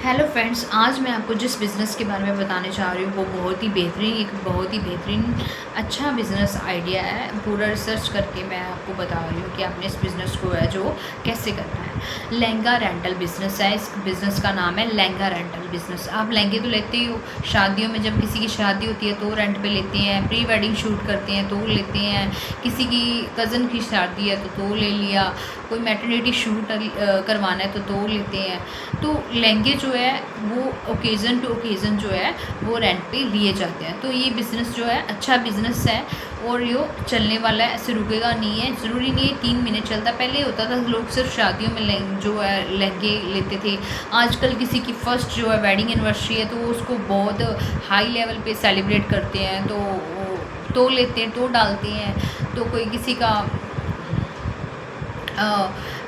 Hello friends, आज मैं आपको जिस बिज़नेस के बारे में बताने जा रही हूँ वो बहुत ही बेहतरीन अच्छा बिज़नेस आइडिया है। पूरा रिसर्च करके मैं आपको बता रही हूँ कि आपने इस बिज़नेस को है जो कैसे करना है। लहंगा रेंटल बिज़नेस है। इस बिज़नेस का नाम है लहंगा रेंटल बिज़नेस। आप लहंगे तो लेते ही हो, शादियों में जब किसी की शादी होती है तो रेंट पे लेते हैं, प्री वेडिंग शूट करते हैं तो लेते हैं, किसी की कज़न की शादी है तो ले लिया, कोई मैटरनिटी शूट करवाना है तो लेते हैं। तो लहंगे जो है वो ओकेज़न टू ओकेज़न जो है वो रेंट पे लिए जाते हैं। तो ये बिज़नेस जो है अच्छा बिज़नेस है और ये चलने वाला है, ऐसे रुकेगा नहीं है। ज़रूरी नहीं है 3 महीने चलता। पहले होता था लोग सिर्फ शादियों में जो है लहंगे लेते थे। आजकल किसी की फ़र्स्ट जो है वेडिंग एनिवर्सरी है तो वो उसको बहुत हाई लेवल पे सेलिब्रेट करते हैं, तो लेते हैं, तो डालते हैं। तो कोई किसी का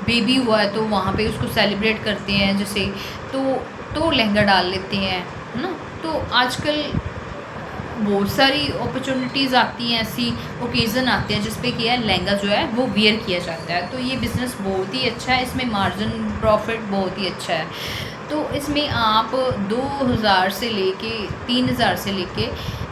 बेबी हुआ है तो वहाँ पे उसको सेलिब्रेट करते हैं जैसे, तो लहंगा डाल लेते हैं, है ना। तो आजकल बहुत सारी अपॉर्चुनिटीज़ आती हैं, ऐसी ओकेज़न आते हैं जिस पे कि है लहंगा जो है वो वियर किया जाता है। तो ये बिज़नेस बहुत ही अच्छा है, इसमें मार्जिन प्रॉफिट बहुत ही अच्छा है। तो इसमें आप 2000 से लेके 3000 से लेके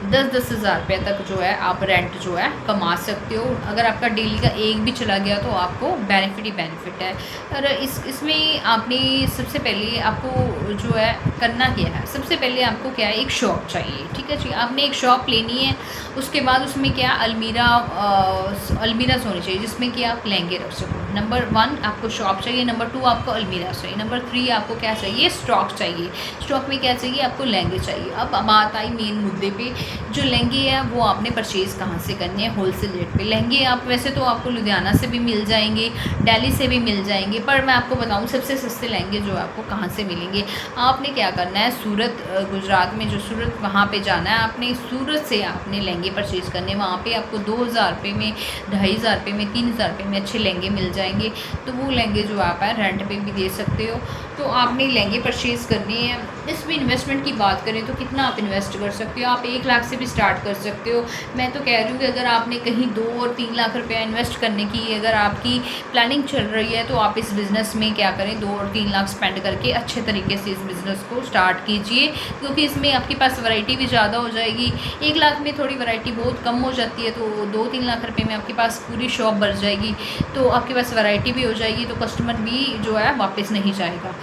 10-10 हज़ार रुपये तक जो है आप रेंट जो है कमा सकते हो। अगर आपका डेली का एक भी चला गया तो आपको बेनिफिट ही बेनिफिट है। और इसमें आपने सबसे पहले आपको जो है करना क्या है, सबसे पहले आपको क्या है, एक शॉप चाहिए। ठीक है जी, आपने एक शॉप लेनी है। उसके बाद उसमें क्या अलमीराज होनी चाहिए जिसमें कि आप लहंगे रख सको। नंबर 1 आपको शॉप चाहिए, नंबर 2 आपको अलमीरा चाहिए, नंबर 3 आपको क्या चाहिए, स्टॉक चाहिए। स्टॉक में क्या चाहिए, आपको लहंगे चाहिए। अब बात आई मेन मुद्दे पे, जो लहंगे हैं वो आपने परचेज़ कहाँ से करने हैं, होलसेल रेट पे। लहंगे आप वैसे तो आपको लुधियाना से भी मिल जाएंगे, दिल्ली से भी मिल जाएंगे, पर मैं आपको बताऊँ सबसे सस्ते लहंगे जो आपको कहाँ से मिलेंगे। आपने क्या करना है, सूरत गुजरात में जो सूरत वहाँ पे जाना है आपने। सूरत से आपने लहंगे परचेज़ करने, वहाँ पे आपको 2000 रुपये में, 2500 रुपये में, 3000 रुपये में अच्छे लहंगे मिल जाएंगे। तो वो लहंगे जो आप है रेंट पे भी दे सकते हो। तो आपने लहंगे परचेज़ करने हैं। इसमें इन्वेस्टमेंट की बात करें तो कितना आप इन्वेस्ट कर सकते हो, आप 1 लाख से भी स्टार्ट कर सकते हो। मैं तो कह रही हूँ कि अगर आपने कहीं 2 और 3 लाख रुपया इन्वेस्ट करने की अगर आपकी प्लानिंग चल रही है तो आप इस बिज़नेस में क्या करें, 2 और 3 लाख स्पेंड करके अच्छे तरीके से इस बिज़नेस को स्टार्ट कीजिए, क्योंकि इसमें आपके पास वैरायटी भी ज़्यादा हो जाएगी। 1 लाख में थोड़ी वैरायटी बहुत कम हो जाती है, तो 2-3 लाख रुपये में आपके पास पूरी शॉप भर जाएगी, तो आपके पास वैरायटी भी हो जाएगी, तो कस्टमर भी जो है वापस नहीं जाएगा।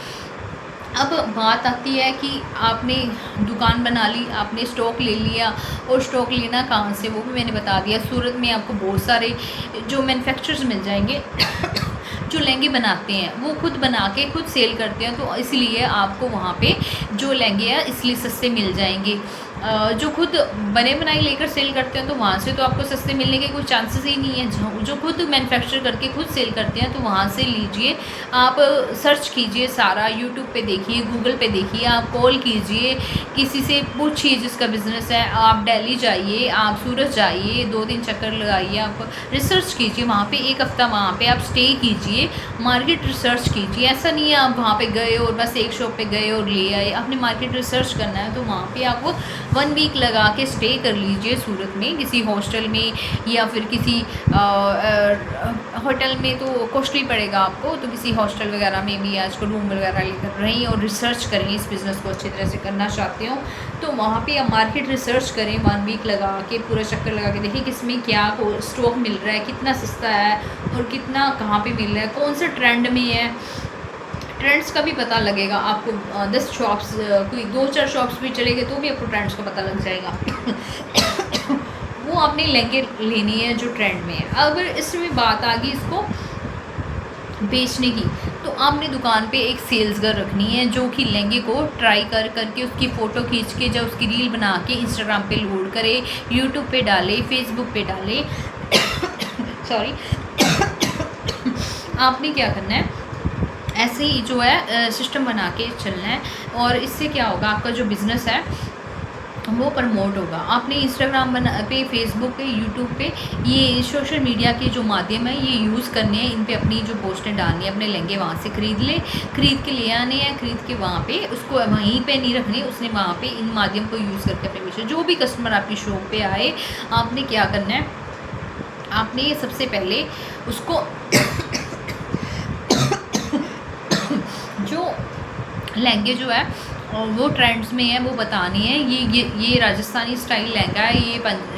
अब बात आती है कि आपने दुकान बना ली, आपने स्टॉक ले लिया, और स्टॉक लेना कहाँ से वो भी मैंने बता दिया। सूरत में आपको बहुत सारे जो मैन्युफैक्चरर्स मिल जाएंगे जो लहंगे बनाते हैं वो खुद बना के खुद सेल करते हैं, तो इसलिए आपको वहाँ पे जो लहंगे हैं इसलिए सस्ते मिल जाएंगे। जो खुद बने बनाए लेकर सेल करते हैं तो वहाँ से तो आपको सस्ते मिलने के कोई चांसेस ही नहीं है। जो खुद मैन्युफैक्चर करके खुद सेल करते हैं तो वहाँ से लीजिए। आप सर्च कीजिए, सारा यूट्यूब पे देखिए, गूगल पे देखिए, आप कॉल कीजिए, किसी से पूछिए जिसका बिज़नेस है। आप दिल्ली जाइए, आप सूरत जाइए, 2-3 चक्कर लगाइए, आप रिसर्च कीजिए वहाँ पे। 1 हफ़्ता वहाँ पे आप स्टे कीजिए, मार्केट रिसर्च कीजिए। ऐसा नहीं है आप वहाँ पे गए और बस एक शॉप पे गए और ले आए, आपने मार्केट रिसर्च करना है। तो वहाँ पे आपको 1 वीक लगा के स्टे कर लीजिए सूरत में, किसी हॉस्टल में या फिर किसी होटल में तो कॉस्टली पड़ेगा आपको, तो किसी हॉस्टल वगैरह में भी आजकल रूम वगैरह लेकर रहें और रिसर्च करें। इस बिज़नेस को अच्छी तरह से करना चाहते हो तो वहाँ पे आप मार्केट रिसर्च करें, 1 वीक लगा के पूरा चक्कर लगा के देखिए किसमें क्या स्टॉक मिल रहा है, कितना सस्ता है और कितना कहाँ पे मिल रहा है, कौन से ट्रेंड में है। ट्रेंड्स का भी पता लगेगा आपको। 10 शॉप्स, कोई 2-4 शॉप्स भी चलेंगे तो भी आपको ट्रेंड्स का पता लग जाएगा। वो आपने लहंगे लेनी है जो ट्रेंड में है। अब इसमें बात आ गई इसको बेचने की, तो आपने दुकान पे एक सेल्स गर्ल रखनी है जो कि लहंगे को ट्राई करके उसकी फ़ोटो खींच के जब उसकी रील बना के इंस्टाग्राम पे लोड करे, यूट्यूब पे डाले, फेसबुक पे डाले। सॉरी। आपने क्या करना है, ऐसे ही जो है सिस्टम बना के चलना है, और इससे क्या होगा, आपका जो बिज़नेस है वो प्रमोट होगा। आपने इंस्टाग्राम पे, फेसबुक पे, यूट्यूब पे, ये सोशल मीडिया के जो माध्यम है ये यूज़ करने हैं। इन पे अपनी जो पोस्टें डालनी है, अपने लहंगे वहाँ से खरीद के ले आने हैं, खरीद के वहाँ पे उसको वहीं पे नहीं रखने, उसने वहाँ पे इन माध्यम को यूज़ करके अपने बेचे। जो भी कस्टमर आपकी शॉप पे आए, आपने क्या करना है, आपने सबसे पहले उसको जो लहंगे जो है वो ट्रेंड्स में है, वो बतानी है। ये राजस्थानी स्टाइल लहंगा है,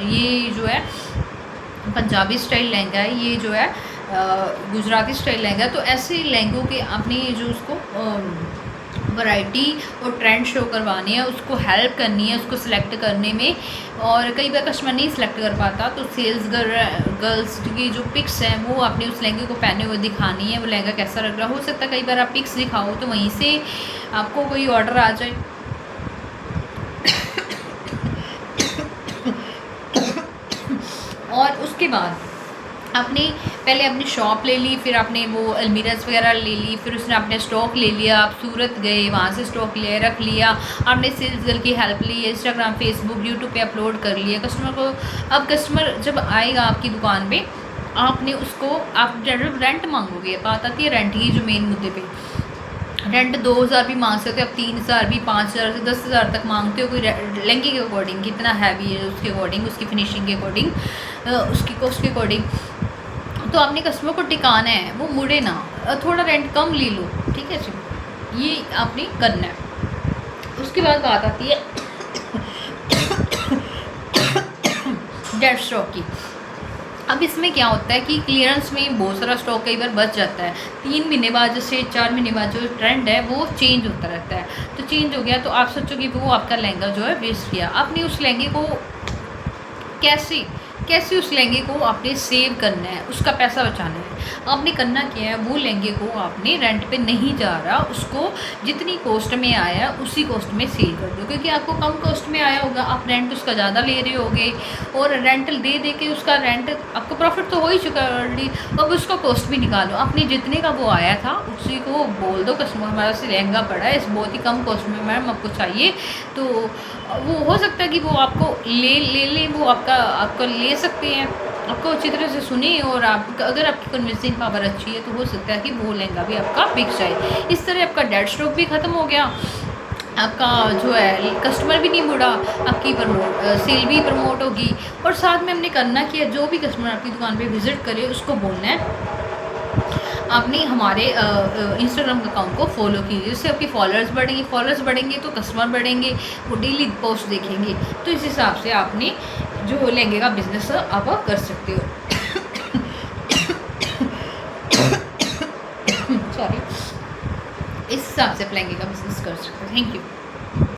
ये जो है पंजाबी स्टाइल लहंगा है, ये जो है गुजराती स्टाइल लहंगा। तो ऐसे लहंगों के अपनी जो उसको वैरायटी और ट्रेंड शो करवानी है, उसको हेल्प करनी है, उसको सिलेक्ट करने में। और कई बार कस्टमर नहीं सिलेक्ट कर पाता, तो सेल्स गर्ल्स की जो पिक्स हैं वो अपने उस लहंगे को पहने हुए दिखानी है, वो लहंगा कैसा लग रहा। हो सकता है कई बार आप पिक्स दिखाओ तो वहीं से आपको कोई ऑर्डर आ जाए। और उसके बाद आपने पहले अपनी शॉप ले ली, फिर आपने वो अलमीराज वगैरह ले ली, फिर उसने अपने स्टॉक ले लिया, आप सूरत गए, वहाँ से स्टॉक ले रख लिया, आपने सेल्स गर्ल की हेल्प ली, इंस्टाग्राम फेसबुक यूट्यूब पे अपलोड कर लिया कस्टमर को। अब कस्टमर जब आएगा आपकी दुकान पे, आपने उसको आप रेंट मांगोगे, बात आती है रेंट की जो मेन मुद्दे पे। रेंट 2000 भी मांग सकते हो, अब 3000 भी, 5000 से 10,000 तक मांगते हो। कोई लहंगे के अकॉर्डिंग कितना हैवी है उसके अकॉर्डिंग, उसकी फिनिशिंग के अकॉर्डिंग, उसकी कॉस्ट के अकॉर्डिंग। तो आपने कस्टमर को टिकाना है, वो मुड़े ना, थोड़ा रेंट कम ले लो, ठीक है जी, ये आपने करना है। उसके बाद बात आती है डेड स्टॉक की। अब इसमें क्या होता है कि क्लियरेंस में बहुत सारा स्टॉक कई बार बच जाता है। 3 महीने बाद जैसे 4 महीने बाद जो ट्रेंड है वो चेंज होता रहता है। तो चेंज हो गया तो आप सोचोगे वो आपका लहंगा जो है वेस्ट किया। आपने उस लहंगे को कैसे उस लहंगे को आपने सेव करना है, उसका पैसा बचाना है। आपने करना क्या है, वो लहंगे को आपने रेंट पे नहीं जा रहा, उसको जितनी कॉस्ट में आया उसी कॉस्ट में सेल कर दो। क्योंकि आपको कम कॉस्ट में आया होगा, आप रेंट उसका ज़्यादा ले रहे होगे, और रेंटल दे के उसका रेंट आपको प्रॉफिट तो हो ही चुका है ऑलरेडी। अब उसका कॉस्ट भी निकालो, आपने जितने का वो आया था उसी को बोल दो कस्टमर हमारा से लहंगा पड़ा है इस बहुत ही कम कॉस्ट में, मैम आपको चाहिए। तो वो हो सकता है कि वो आपको ले वो आपको ले सकते हैं, आपको अच्छी तरह से सुने, और आप अगर आपकी कन्विंसिंग पावर अच्छी है तो हो सकता है कि वो लहंगा भी आपका बिक जाए। इस तरह आपका डेड स्टॉक भी ख़त्म हो गया, आपका जो है कस्टमर भी नहीं मुड़ा, आपकी सेल भी प्रमोट होगी। और साथ में हमने करना कि जो भी कस्टमर आपकी दुकान पे विज़िट करे उसको बोलना है आपने हमारे इंस्टाग्राम अकाउंट को फॉलो कीजिए, उससे आपके फॉलोअर्स बढ़ेंगे तो कस्टमर बढ़ेंगे, वो डेली पोस्ट देखेंगे। तो इस हिसाब से आपने जो लहंगे का बिज़नेस आप कर सकते हो। सॉरी, इस हिसाब से आप लहंगे का बिज़नेस कर सकते हो। Thank you.